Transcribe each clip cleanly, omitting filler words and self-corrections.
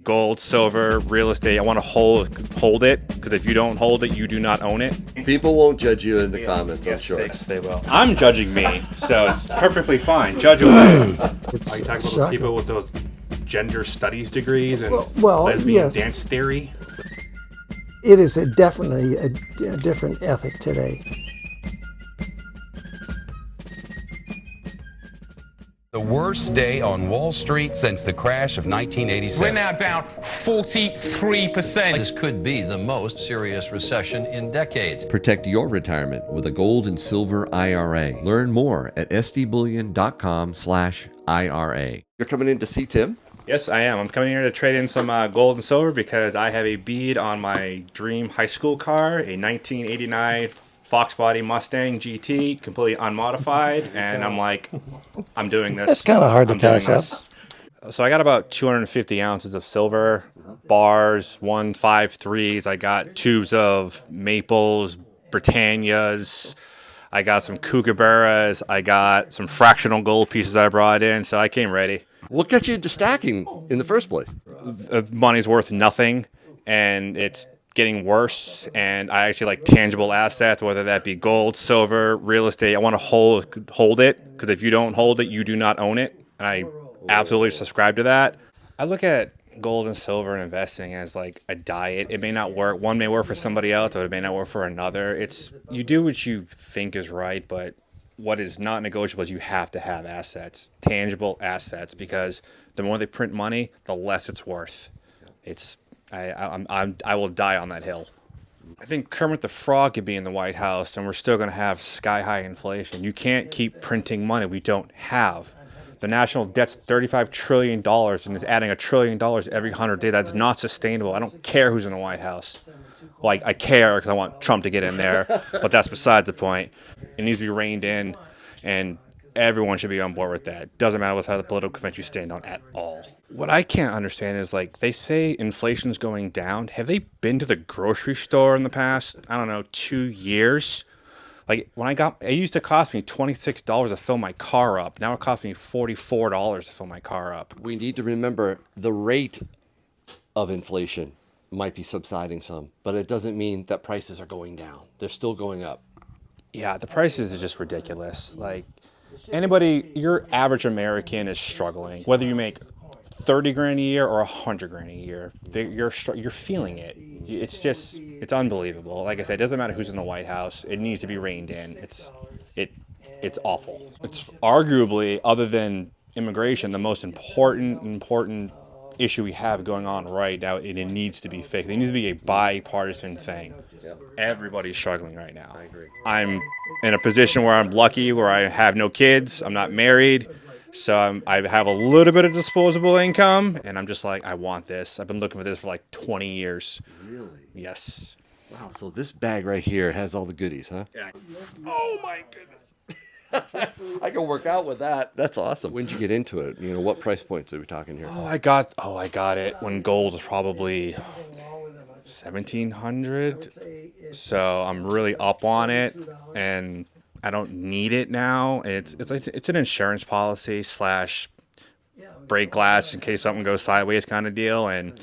Gold, silver, real estate. I want to hold it, because if you don't hold it, you do not own it. People won't judge you in the comments, I'm sure. Yes, they will. I'm judging me, so it's perfectly fine. Judge away. Are you talking about those people with those gender studies degrees and lesbian dance theory? It is definitely a different ethic today. The worst day on Wall Street since the crash of 1987. We're now down 43%. This could be the most serious recession in decades. Protect your retirement with a gold and silver IRA. Learn more at sdbullion.com/IRA. You're coming in to see Tim? Yes, I am. I'm coming here to trade in some gold and silver because I have a bead on my dream high school car, a 1989 Fox body Mustang GT, completely unmodified, and I'm like, I'm doing this. It's kind of hard to pass up. So I got about 250 ounces of silver, bars, 153s. I got tubes of Maples, Britannias. I got some Kookaburras. I got some fractional gold pieces that I brought in, so I came ready. What got you into stacking in the first place? Money's worth nothing, and it's getting worse, and I actually like tangible assets, whether that be gold, silver, real estate. I want to hold it, because if you don't hold it, you do not own it, and I absolutely subscribe to that. I look at gold and silver and investing as like a diet. It may not work. One may work for somebody else, or it may not work for another. It's, you do what you think is right, but what is not negotiable is you have to have assets, tangible assets, because the more they print money, the less it's worth. It's I will die on that hill. I think Kermit the Frog could be in the White House, and we're still going to have sky-high inflation. You can't keep printing money we don't have. The national debt's $35 trillion, and is adding $1 trillion every 100 days. That's not sustainable. I don't care who's in the White House. Well, I care because I want Trump to get in there, but that's besides the point. It needs to be reined in, and everyone should be on board with that. Doesn't matter what side of the political fence you stand on at all. What I can't understand is, like, they say inflation's going down. Have they been to the grocery store in the past, I don't know, 2 years? Like, it used to cost me $26 to fill my car up. Now it costs me $44 to fill my car up. We need to remember the rate of inflation might be subsiding some, but it doesn't mean that prices are going down. They're still going up. Yeah, the prices are just ridiculous. Like, your average American is struggling. Whether you make 30 grand a year or 100 grand a year, you're feeling it. It's unbelievable. Like I said, it doesn't matter who's in the White House. It needs to be reined in. It's awful. It's arguably, other than immigration, the most important issue we have going on right now, and it needs to be fixed. It needs to be a bipartisan thing. Everybody's struggling right now. I agree. I'm in a position where I'm lucky, where I have no kids, I'm not married, so I have a little bit of disposable income, and I'm just like, I want this. I've been looking for this for like 20 years. Really? Yes. Wow, so this bag right here has all the goodies, huh? Yeah. Oh my goodness. I can work out with that. That's awesome. When did you get into it? You know, what price points are we talking here? I got it when gold was probably 1,700. So I'm really up on it, and I don't need it now. It's an insurance policy / break glass in case something goes sideways kind of deal, and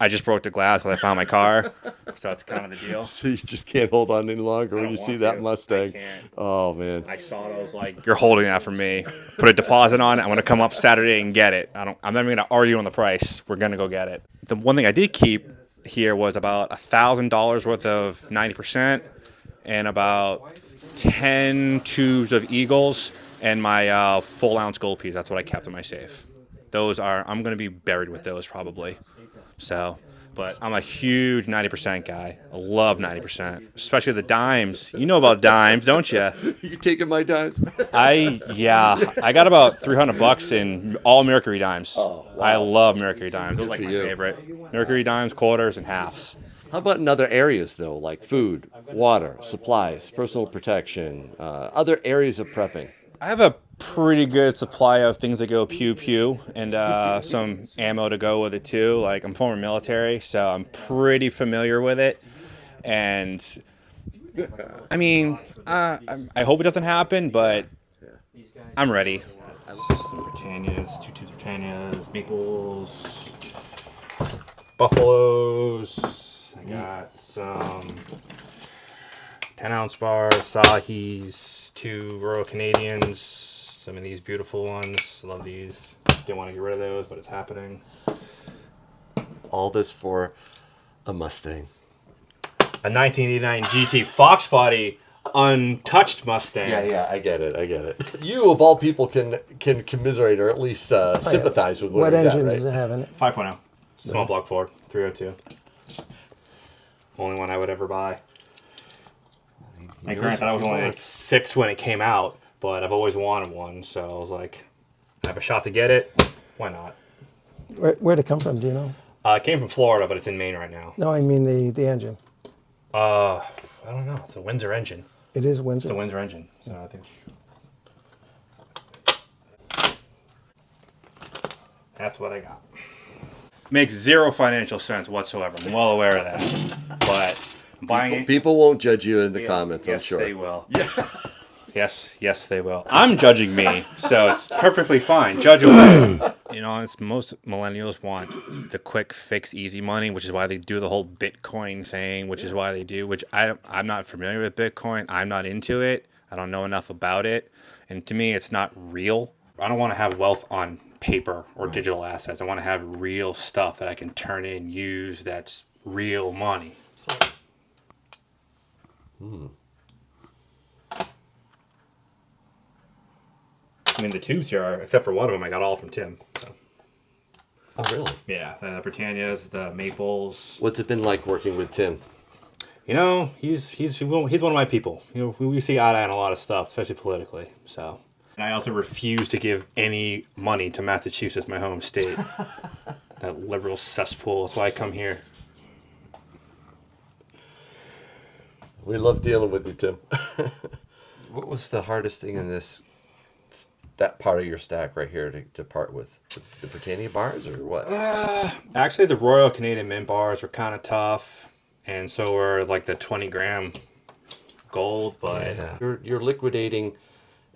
I just broke the glass when I found my car, so that's kind of the deal. So you just can't hold on any longer when you see that Mustang. I can't. Oh, man. I saw it. I was like, you're holding that for me. Put a deposit on it. I'm going to come up Saturday and get it. I'm not even going to argue on the price. We're going to go get it. The one thing I did keep here was about $1,000 worth of 90% and about 10 tubes of Eagles and my full ounce gold piece. That's what I kept in my safe. I'm going to be buried with those probably. So, but I'm a huge 90% guy. I love 90%, especially the dimes. You know about dimes, don't you? You taking my dimes? I got about $300 in all Mercury dimes. Oh, wow. I love Mercury dimes. Those are like my you. favorite. Mercury dimes, quarters, and halves. How about in other areas, though, like food, water, supplies, personal protection, other areas of prepping? I have a pretty good supply of things that go pew-pew, and some ammo to go with it too. Like, I'm former military, so I'm pretty familiar with it. And I mean, I hope it doesn't happen, but I'm ready. Some Britannias, 2 tubes of Britannias, Maples, Buffaloes. I got some 10-ounce bars, Sahis, 2 Royal Canadians. Some of these beautiful ones. Love these. Didn't want to get rid of those, but it's happening. All this for a Mustang. A 1989 GT Fox Body untouched Mustang. Yeah, I get it. You, of all people, can commiserate or at least sympathize with What he's engine at, does it have in it? 5.0. Small block Ford, 302. Only one I would ever buy. Granted, I was only like 6 when it came out, but I've always wanted one, so I was like, I have a shot to get it. Why not? Where'd it come from? Do you know? It came from Florida, but it's in Maine right now. No, I mean the engine. I don't know. It's a Windsor engine. It is Windsor. It's a Windsor engine. So I think that's what I got. Makes zero financial sense whatsoever. I'm well aware of that. But buying it. People won't judge you in the comments, yes, I'm sure. They will. Yeah. Yes, they will. I'm judging me, so it's perfectly fine. Judge away. You know, it's most millennials want the quick fix, easy money, which is why they do the whole Bitcoin thing, which is why they do. Which I'm not familiar with Bitcoin. I'm not into it. I don't know enough about it, and to me, it's not real. I don't want to have wealth on paper or digital assets. I want to have real stuff that I can turn in, use. That's real money. I mean, the tubes here are, except for one of them, I got all from Tim. So. Oh, really? Yeah, the Britannias, the Maples. What's it been like working with Tim? You know, he's one of my people. You know, we see eye to eye on a lot of stuff, especially politically. So, and I also refuse to give any money to Massachusetts, my home state. That liberal cesspool. That's why I come here. We love dealing with you, Tim. What was the hardest thing in that part of your stack right here to part with? The Britannia bars or what? Actually, the Royal Canadian Mint bars were kind of tough, and so were like the 20-gram gold. But yeah. You're liquidating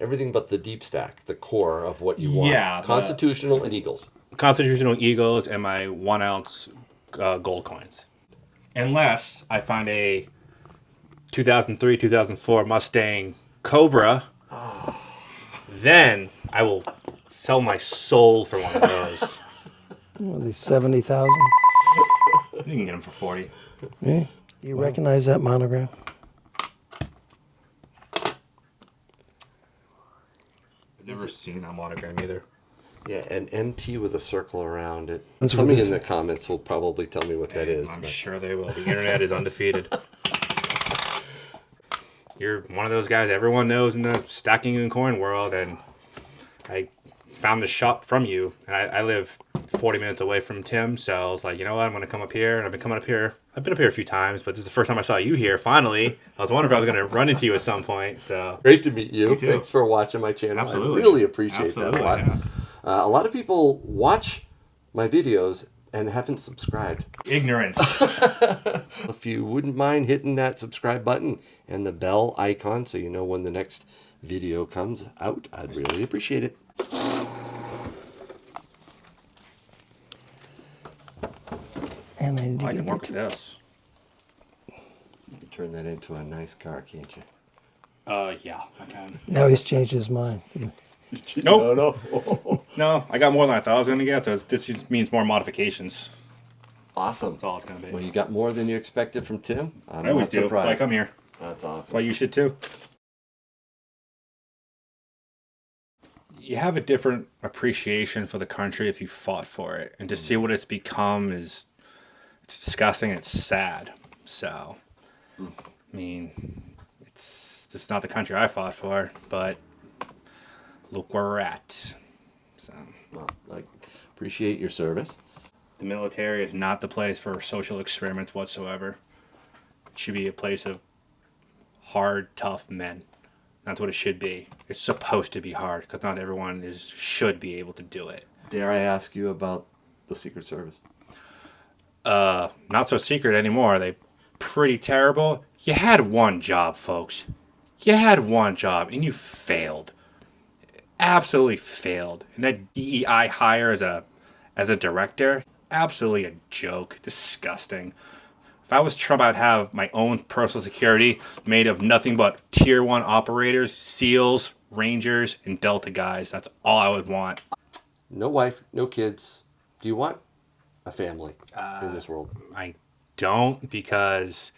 everything but the deep stack, the core of what you want. Yeah, Constitutional and Eagles. Constitutional Eagles and my 1-ounce gold coins. Unless I find a 2003, 2004 Mustang Cobra, then I will sell my soul for one of those. Well, these 70,000. You can get them for 40. Yeah. Do you recognize that monogram? I've never seen that monogram either. Yeah, an MT with a circle around it. That's Somebody what it in is. the comments will probably tell me what that is. I'm but- sure they will. The internet is undefeated. You're one of those guys everyone knows in the stacking and coin world, and I found the shop from you, and I live 40 minutes away from Tim, so I was like, you know what, I'm going to come up here, and I've been coming up here. I've been up here a few times, but this is the first time I saw you here, finally. I was wondering if I was going to run into you at some point, so. Great to meet you. Me too. Thanks for watching my channel. Absolutely. I really appreciate Absolutely, that a lot. yeah. A lot of people watch my videos and haven't subscribed. Ignorance. If you wouldn't mind hitting that subscribe button and the bell icon so you know when the next video comes out, I'd really appreciate it. And then I can work with this. You can turn that into a nice car, can't you? Yeah, I can. Now he's changed his mind. Nope. No, I got more than I thought I was going to get. This just means more modifications. Awesome. That's all it's going to be. Well, you got more than you expected from Tim. I'm I always not do. That's why I surprised. come here. That's awesome. Why you should too. You have a different appreciation for the country if you fought for it, and to see what it's become it's disgusting. It's sad. So, I mean, it's not the country I fought for, but look where we're at. So, Well, I appreciate your service. the military is not the place for social experiments whatsoever. It should be a place of hard, tough men. That's what it should be. It's supposed to be hard because not everyone should be able to do it. Dare I ask you about the Secret Service? Not so secret anymore. They pretty terrible. You had one job, folks. You had one job and you failed. Absolutely failed. And that DEI hire as a director, absolutely a joke. Disgusting. If I was Trump, I'd have my own personal security made of nothing but tier 1 operators, SEALs, Rangers, and Delta guys. That's all I would want. No wife, no kids. Do you want a family in this world? I don't, because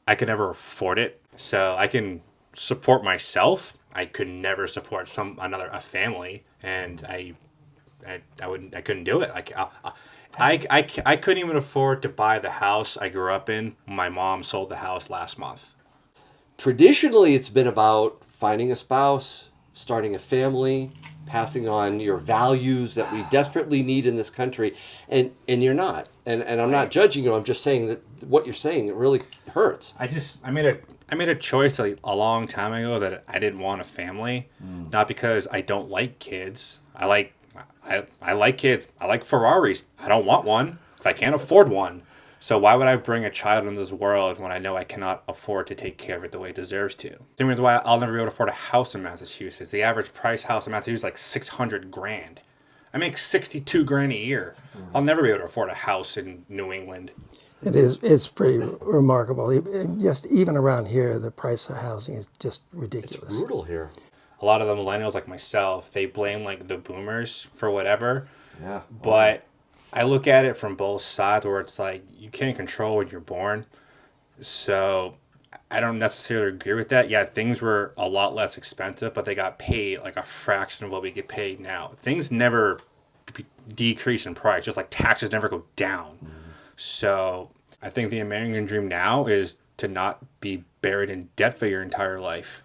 I could never afford it. So I can support myself. I could never support a family, and I couldn't do it. I couldn't even afford to buy the house I grew up in when my mom sold the house last month. Traditionally, it's been about finding a spouse, starting a family, passing on your values that we desperately need in this country, and you're not. And I'm not judging you. I'm just saying that what you're saying, it really hurts. I made a choice a long time ago that I didn't want a family, not because I don't like kids. I like kids. I like Ferraris. I don't want one because I can't afford one. So why would I bring a child into this world when I know I cannot afford to take care of it the way it deserves to? The reason why I'll never be able to afford a house in Massachusetts. The average price house in Massachusetts is like $600,000. I make $62,000 a year. I'll never be able to afford a house in New England. It's pretty remarkable. Just even around here, the price of housing is just ridiculous. It's brutal here. A lot of the millennials like myself, they blame like the boomers for whatever. Yeah. But I look at it from both sides, where it's like you can't control when you're born. So I don't necessarily agree with that. Yeah, things were a lot less expensive, but they got paid like a fraction of what we get paid now. Things never decrease in price, just like taxes never go down. So I think the American dream now is to not be buried in debt for your entire life.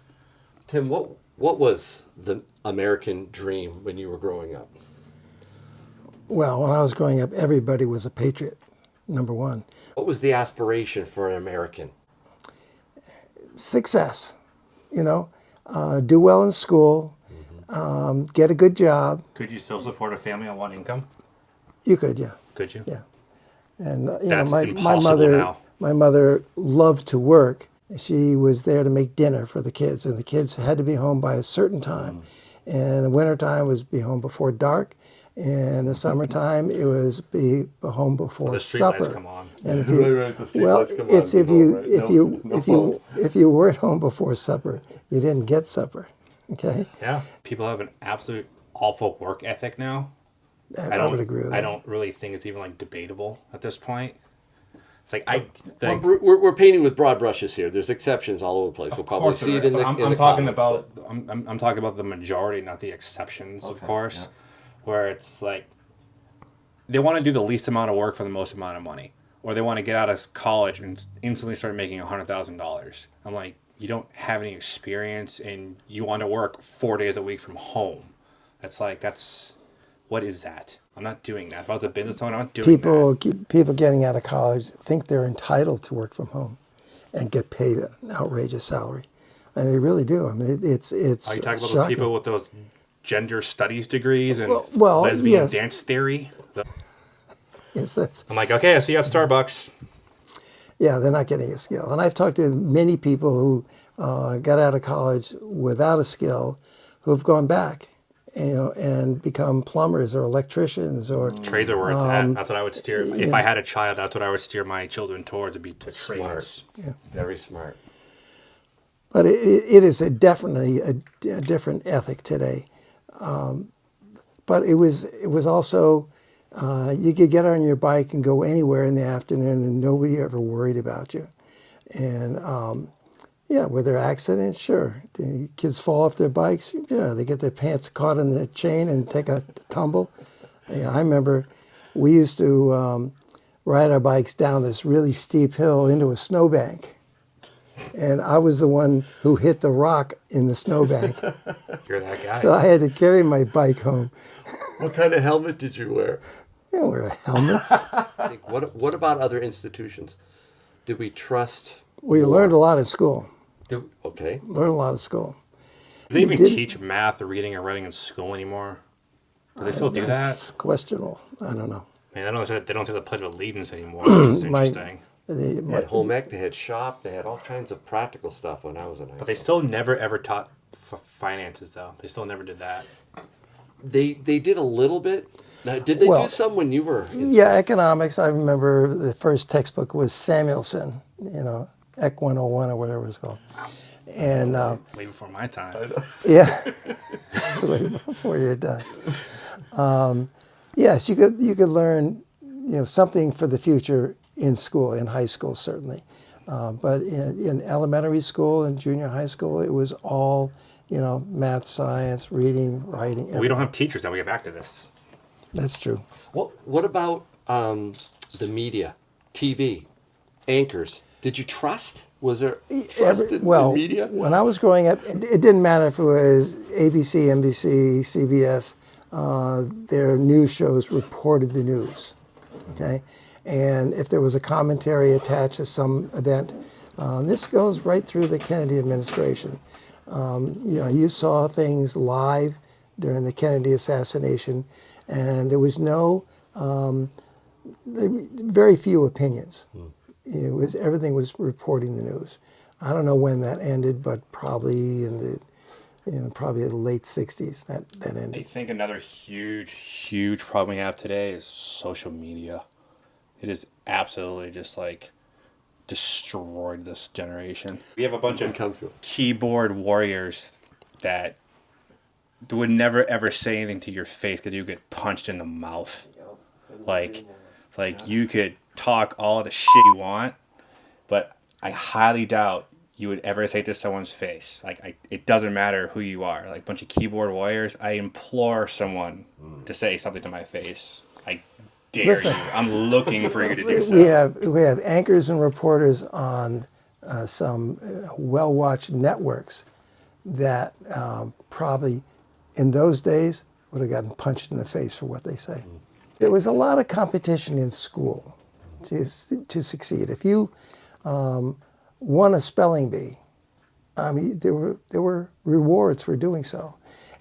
Tim, what was the American dream when you were growing up? Well, when I was growing up, everybody was a patriot, number one. What was the aspiration for an American? Success, do well in school, get a good job. Could you still support a family on one income? You could, yeah. Could you? Yeah. And That's my impossible now. My mother loved to work. She was there to make dinner for the kids, and the kids had to be home by a certain time. And the wintertime was be home before dark. In the summertime, it was be home before the street supper. lights come on. And if you weren't home before supper, you didn't get supper. Okay. Yeah, people have an absolute awful work ethic now. I would agree with that. I don't really think it's even like debatable at this point. It's like we're painting with broad brushes here. There's exceptions all over the place. We'll probably see it in the I'm comments, talking about I'm talking about the majority, not the exceptions, of course. Yeah. Where it's like they want to do the least amount of work for the most amount of money, or they want to get out of college and instantly start making $100,000. I'm like, you don't have any experience, and you want to work 4 days a week from home. What is that? I'm not doing that. If I was a business owner, I'm not doing that. People getting out of college think they're entitled to work from home and get paid an outrageous salary. I mean, they really do. I mean, it's Are you talking about those people with those gender studies degrees and lesbian dance theory? Yes, that's. I'm like, okay, I see you at Starbucks. Yeah, they're not getting a skill. And I've talked to many people who got out of college without a skill, who've gone back, and become plumbers or electricians or trades are where it's at. That's what I would steer. If I had a child, that's what I would steer my children towards, to be to trades. Yeah. Very smart. But it is definitely a different ethic today. But it was also you could get on your bike and go anywhere in the afternoon and nobody ever worried about you. And were there accidents? Sure. The kids fall off their bikes. Yeah, they get their pants caught in the chain and take a tumble. Yeah, I remember we used to ride our bikes down this really steep hill into a snowbank. And I was the one who hit the rock in the snowbank. You're that guy. So I had to carry my bike home. What kind of helmet did you wear? I didn't wear helmets. What about other institutions? Did we trust? We learned a lot at school. Okay. Learned a lot at school. Do they even teach math or reading or writing in school anymore? Do they still do that? It's questionable. I don't know. Man, they don't do the Pledge of Allegiance anymore, which is interesting. They had home ec, they had shop, they had all kinds of practical stuff when I was in high school. But they still never ever taught finances, though. They still never did that. They did a little bit. Now, did they do some when you were? Yeah, economics. I remember the first textbook was Samuelson, Ec 101 or whatever it's called. And Way before my time. yeah, way before you're done. Yes, you could learn, something for the future in school, in high school certainly, but in elementary school and junior high school, it was all, math, science, reading, writing. Everything. We don't have teachers now. We have activists. That's true. What about the media, TV, anchors? Did you trust? Was there trust in the media? When I was growing up, it didn't matter if it was ABC, NBC, CBS. Their news shows reported the news, okay? And if there was a commentary attached to some event, this goes right through the Kennedy administration. You saw things live during the Kennedy assassination, and there was very few opinions. Everything was reporting the news. I don't know when that ended, but probably in the late 60s that ended. I think another huge problem we have today is social media. It is absolutely just like destroyed this generation. We have a bunch of keyboard warriors that would never ever say anything to your face because you get punched in the mouth. Like you could talk all the shit you want, but I highly doubt you would ever say to someone's face. It doesn't matter who you are. Like a bunch of keyboard warriors, I implore someone to say something to my face. I dare you. I'm looking for you to do so. We have anchors and reporters on some well-watched networks that probably in those days would have gotten punched in the face for what they say. There was a lot of competition in school to succeed. If you won a spelling bee, there were rewards for doing so,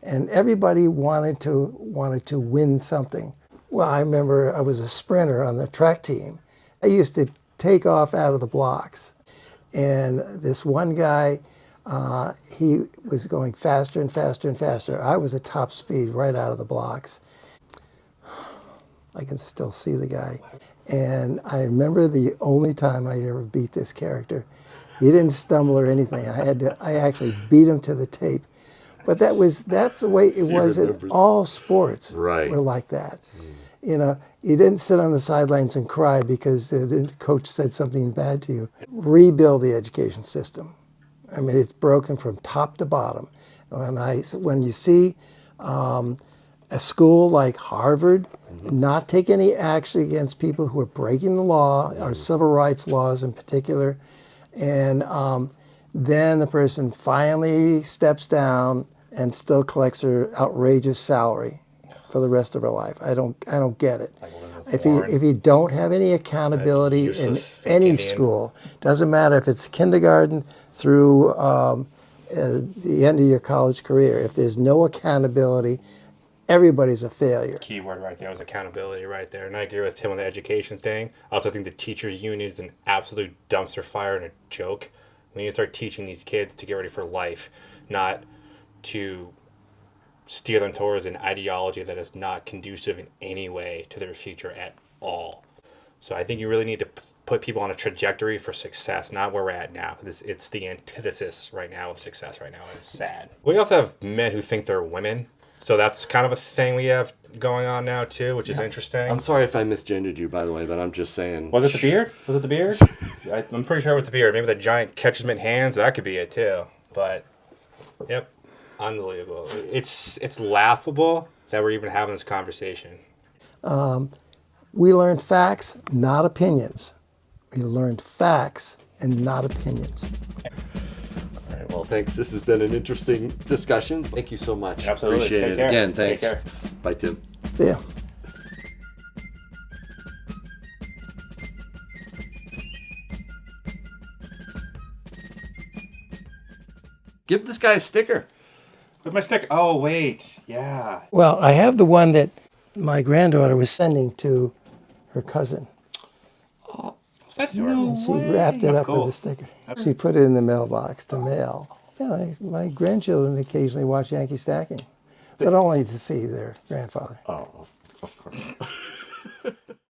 and everybody wanted to win something. Well, I remember I was a sprinter on the track team. I used to take off out of the blocks, and this one guy, he was going faster and faster and faster. I was at top speed right out of the blocks. I can still see the guy. And I remember the only time I ever beat this character. He didn't stumble or anything. I actually beat him to the tape. But that's the way it was in all sports. Right. Were like that. You didn't sit on the sidelines and cry because the coach said something bad to you. Rebuild the education system. I mean, it's broken from top to bottom. When you see a school like Harvard not take any action against people who are breaking the law, our civil rights laws in particular, and then the person finally steps down and still collects her outrageous salary for the rest of her life. I don't get it. If you don't have any accountability in any school, doesn't matter if it's kindergarten through the end of your college career, if there's no accountability, everybody's a failure. Keyword right there was accountability right there. And I agree with Tim on the education thing. I also think the teachers union is an absolute dumpster fire and a joke. We need to start teaching these kids to get ready for life, not to steer them towards an ideology that is not conducive in any way to their future at all. So I think you really need to put people on a trajectory for success, not where we're at now. It's the antithesis right now of success right now, and it's sad. We also have men who think they're women. So that's kind of a thing we have going on now too, which is interesting. I'm sorry if I misgendered you, by the way, but I'm just saying. Was it the beard? Was it the beard? I'm pretty sure it was the beard. Maybe the giant catcher's mitt hands. That could be it too. But, yep, unbelievable. It's laughable that we're even having this conversation. We learned facts, not opinions. We learned facts and not opinions. All right, well, thanks. This has been an interesting discussion. Thank you so much. Absolutely. Appreciate it. Care. Again, thanks. Take care. Bye, Tim. See ya. Give this guy a sticker. With my sticker. Oh, wait. Yeah. Well, I have the one that my granddaughter was sending to her cousin. That's adorable. She wrapped it up cool. with a sticker. She put it in the mailbox to mail. Yeah, my grandchildren occasionally watch Yankee Stacking. but only to see their grandfather. Oh, of course.